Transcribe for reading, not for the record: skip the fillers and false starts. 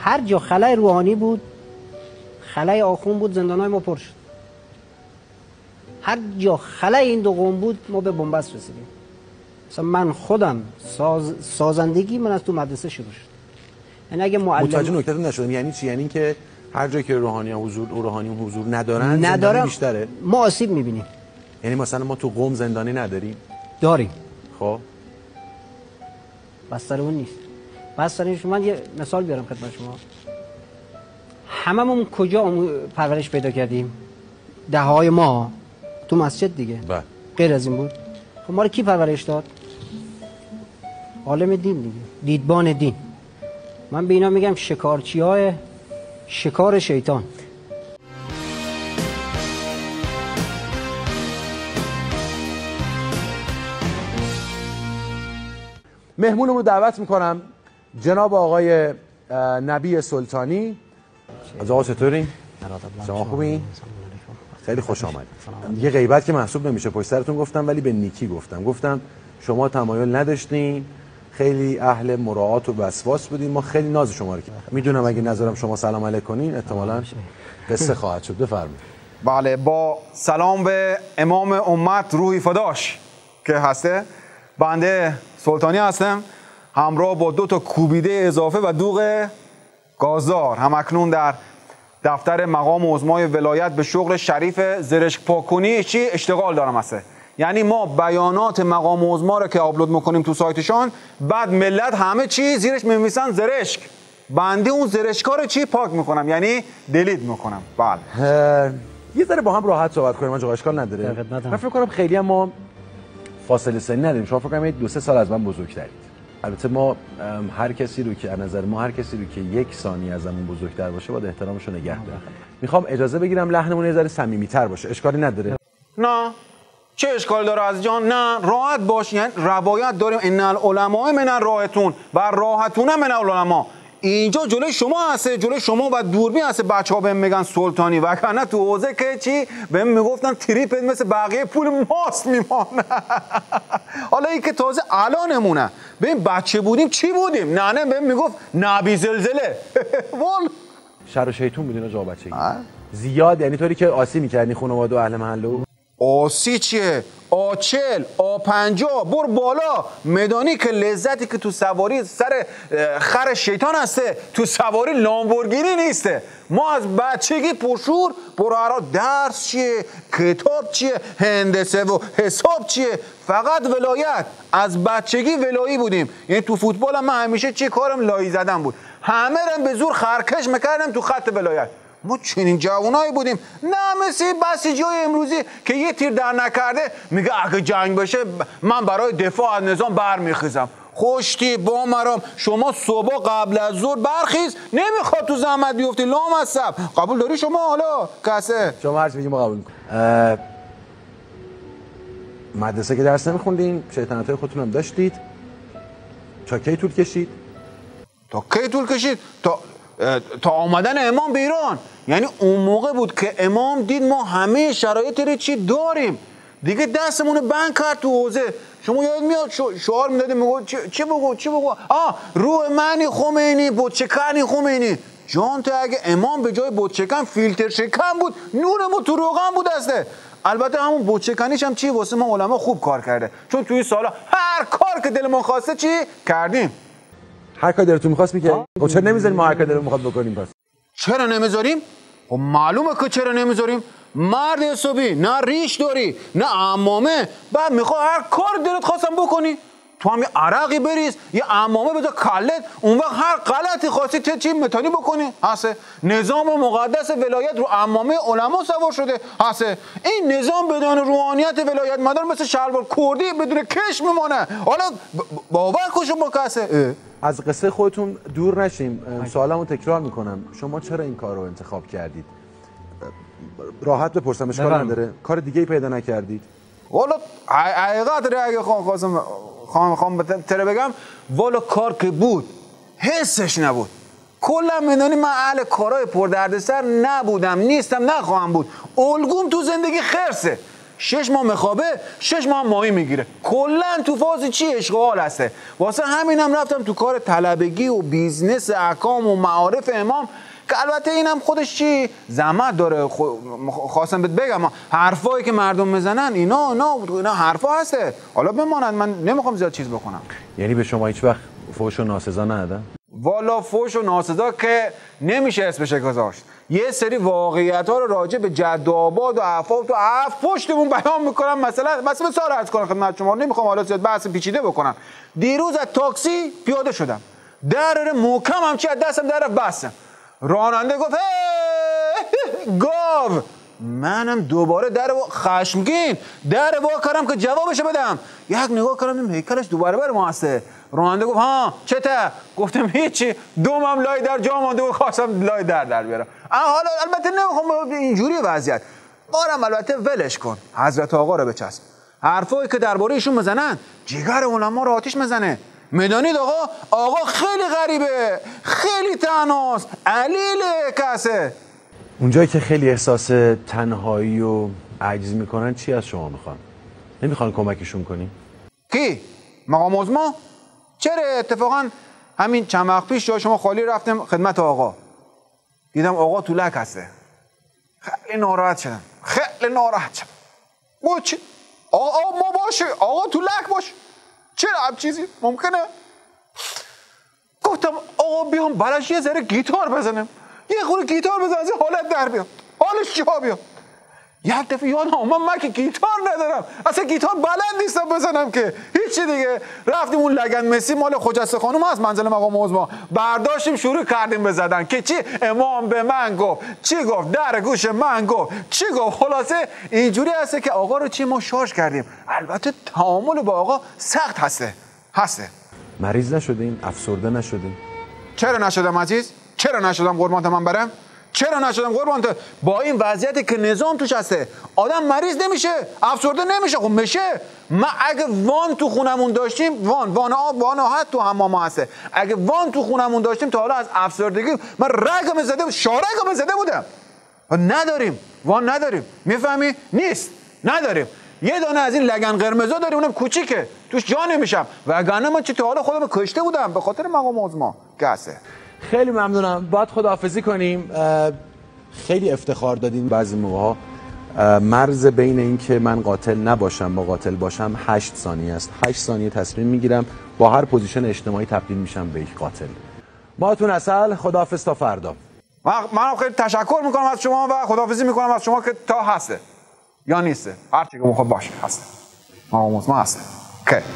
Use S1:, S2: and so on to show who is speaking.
S1: هر جا خلای روحانی بود، خلای آخوند بود، زندانای ما پر شد. هر جا خلای این دو قوم بود ما به بنبست رسیدیم. مثلا من خودم سازندگی من از تو مدرسه شروع شد. یعنی اگه معلم
S2: متوجه نکتهتون نشدم یعنی چی؟ یعنی که هر جایی که روحانیان حضور ندارن بیشتره،
S1: ما آسیب می‌بینیم.
S2: یعنی مثلا ما تو قم زندانی نداریم؟
S1: داریم.
S2: خب
S1: بستر اون نیست. بستر شما، من یه مثال بیارم خدمت شما. هممون کجا پرورش پیدا کردیم؟ دههای ما تو مسجد دیگه.
S2: بله.
S1: غیر از این بود. خب ما رو کی پرورش داد؟ عالم دین دیگه، دیدبان دین. من به اینا میگم شکارچی‌های شکار شیطان.
S2: مهمونمون رو دعوت میکنم جناب آقای نبی سلطانی. از آقا چطورین؟ شما خوبین؟ خیلی خوش آمدید. یه غیبت که محسوب نمیشه پشت سرتون گفتم، ولی به نیکی گفتم شما تمایل نداشتین، خیلی اهل مراعات و وسواس بودین، ما خیلی ناز شما رو کردیم. میدونم اگه نظرم شما سلام علیک کنین احتمالاً قصه خواهد شد. بفرمایید.
S3: بله، با سلام به امام امت روحی فداش که هسته، بنده سلطانی هستم، همراه با 2 تا کوبیده اضافه و دوغ گازدار همکنون در دفتر مقام عظمای ولایت به شغل شریف زرشک پاکونی چی اشتغال دارم هسته. یعنی ما بیانات مقام عظما رو که آپلود میکنیم تو سایتشان، بعد ملت همه چی زیرش می‌نویسن زرشک، بنده اون زرشکا رو چی پاک میکنم، یعنی دلیت میکنم. بله
S2: یه ذره با هم راحت صحبت کنیم، آقا اشکال نداره. من فکر کنم خیلی هم ما فاصله سنی نداریم. شما فکر کنم 2-3 سال از من بزرگترید. البته ما هر کسی رو که از نظر ما هر کسی رو که 1 ثانیه ازمون بزرگتر باشه باید احترامش رو نگه داریم. میخوام اجازه بگیرم لحنمون یه ذره صمیمیت‌تر باشه. اشکالی نداره؟
S3: نه. چه اشکال داره از جان؟ نه، راحت باش. یعنی روایت داریم ان العلماء من الراحتون و راحتون من العلماء. اینجا جلوی شما هسته، جلوی شما و دوربین هسته. بچه‌ها بهم میگن سلطانی، وگرنه تو حوزه که چی بهم میگفتن تریپت مثل بقیه پول ماست میمونه. حالا این که تازه الانمونه. ببین بچه بودیم چی بودیم؟ ننه بهم میگفت نبی زلزله. وال
S2: شر و شیطون بودین آقا بچگی. زیاد، یعنی طوری که آسی می‌کردین خانواده و اهل محله.
S3: آسی چیه؟ آچل، آ50 بر بالا. میدانی که لذتی که تو سواری سر خر شیطان هسته، تو سواری لامبورگینی نیسته. ما از بچگی پرشور پرهرا درس چیه، کتاب چیه، هندسه و حساب چیه، فقط ولایت. از بچگی ولایی بودیم. یعنی تو فوتبال هم من همیشه چی کارم لایی زدن بود. همه رم به زور خرکش میکردم تو خط ولایت. ما چنین جوانایی بودیم، نه مثل بسیجیای امروزی که یه تیر در نکرده میگه اگه جنگ بشه من برای دفاع از نظام برمیخیزم. خوشتی با مرام، شما صبح قبل از ظهر برخیز، نمیخواد تو زحمت بیفتی لامصب. قبول داری شما؟ حالا کسه
S2: شما هر چی بگیم ما قبول میکنیم. مدرسه که درس نمیخوندین، شیطنتای خودتون هم داشتید. تا کی طول کشید؟
S3: تا آمدن امام به ایران. یعنی اون موقع بود که امام دید ما همه شرایط رو چی داریم دیگه، دستمون بند کرد تو حوزه. شما یاد میاد شعار میدادیم میگو چی بگو روح معنی خمینی بودچکانی خمینی. جان تو اگه امام به جای بودچکن فیلتر شکن بود، نور ما تو روغن بود دسته. البته همون بودچکنیش هم چی واسه ما علما خوب کار کرده، چون توی سالا هر کار که دلمون خواسته چی کردیم.
S2: هر کاری دلتون می‌خواست می‌کردیم. خب چرا نمی‌ذاریم ما هر کاری دلمون می‌خواد بکنیم پس؟
S3: چرا نمیذاریم؟ خب معلومه که چرا نمیذاریم. مرد حسابی، نه ریش داری نه عمامه، بعد میخوای هر کار دلت خواستم بکنی. تو هم یه عرقی بریز، یه عمامه بذار کلت، اون وقت هر غلطی خواستی چی میتونی بکنی. هسته نظام مقدس ولایت رو عمامه علما سوار شده. هسته این نظام بدون روحانیت ولایت مدار مثل شلوار کردی بدون کش میمونه. حالا باور کن شما کسه.
S2: از قصه خودتون دور نشیم. سوالمو تکرار میکنم، شما چرا این کار رو انتخاب کردید؟ راحت بپرسم، اشکال نداره. کار دیگه ای پیدا نکردید؟
S3: والا حقیقت رو اگه خواهم تره بگم، والا کار که بود حسش نبود. کلا میدونی من اهل کارهای پردردسر نبودم، نیستم، نخواهم بود. الگوم تو زندگی خرسه. 6 ماه مخابه 6 ماه ماهی میگیره. کلا تو فاز چی اشغال هسته. واسه همینم رفتم تو کار طلبگی و بیزنس احکام و معارف امام که البته اینم خودش چی زحمت داره. خواستم بهت بگم حرفایی که مردم میزنن اینا حرفا هسته. حالا بماند، من نمیخوام زیاد چیز بکنم.
S2: یعنی به شما هیچ وقت فحش و ناسزا ندادن؟
S3: والا فحش و ناسزا که نمیشه اسمش گذاشت. یه سری واقعیت ها رو راجع به جد آباد و عفاف تو پشتمون بیان میکنم. مثلا مثال عرض کنم خدمت شما، نمیخوام حالا زیاد بحث پیچیده بکنم. دیروز از تاکسی پیاده شدم، در محکم همچی از دستم در بستم. راننده گفت گاو. منم دوباره در خشمگین در وا کردم که جوابشو بدم. یک نگاه کردم این هیکلش دوباره بر ما هسته. راننده گفت ها چته؟ گفتم هیچی، دومم لای در جا مونده و خواستم لای در بیارم. حالا البته نمیخوام اینجوری وضعیت بارم، البته ولش کن، حضرت آقا رو بچسب. حرفایی که درباره ایشون میزنن جگر علما رو آتیش میزنه. میدانید آقا خیلی غریبه، خیلی تنهاست، علیل کسه.
S2: اونجایی که خیلی احساس تنهایی و عجز میکنن چی از شما میخوان؟ نمیخوان کمکشون کنی؟
S3: کی؟ مقام عظما؟ چرا اتفاقا همین چند وقت پیش جای شما خالی رفتم خدمت آقا، دیدم آقا تو لک هسته. خیلی ناراحت شدم. چی؟ آقا ما باشه، آقا تو لک باش. چرا هم چیزی ممکنه؟ گفتم آقا بیام براش یه ذره گیتار بزنم، یه خورده گیتار بزنم از حالت در بیام، حالش جا بیام. یک دفعه یادم اومد من که گیتار ندارم، اصلا گیتار بلد نیستم بزنم که هیچی دیگه. رفتیم اون لگن مسی مال خجسته خانم هست منزل مقام عظما، برداشتیم شروع کردیم به زدن که چی امام به من گفت، چی گفت در گوش من گفت، چی گفت. خلاصه اینجوری هسته که آقا رو چی ما شارژ کردیم. البته تعامل با آقا سخت هسته.
S2: مریض نشدین؟ افسرده نشدین؟
S3: چرا نشدم عزیز؟ چرا نشدم قربانت من برم؟ چرا نشدم قربانت؟ با این وضعیتی که نظام توش هسته آدم مریض نمیشه، افسرده نمیشه. خب میشه. ما اگه وان تو خونمون داشتیم، وان آهات تو حمام هسته، اگه وان تو خونمون داشتیم تا حالا از افسردگی من رگم زده بود، شارگم زده بودم. نداریم، وان نداریم. میفهمی؟ نیست، نداریم. یه دانه از این لگن قرمزا داریم، اونم کوچیکه، توش جا نمیشم. وگرنه من چه تا حالا خودم کشته بودم به خاطر مقام عظما که هسته.
S2: خیلی ممنونم. باید خداحافظی کنیم. خیلی افتخار دادین. بعضی موقع‌ها مرز بین این که من قاتل نباشم با قاتل باشم 8 ثانیه است. 8 ثانیه تصمیم میگیرم با هر پوزیشن اجتماعی تبدیل میشم به یک قاتل. باهاتون عسل. خداحافظ تا فردا.
S3: منم خیلی تشکر میکنم از شما و خداحافظی میکنم از شما که تا هسته یا نیسته، هر چی که بخواد باشه هسته. مقام عظما هسته. اوکی.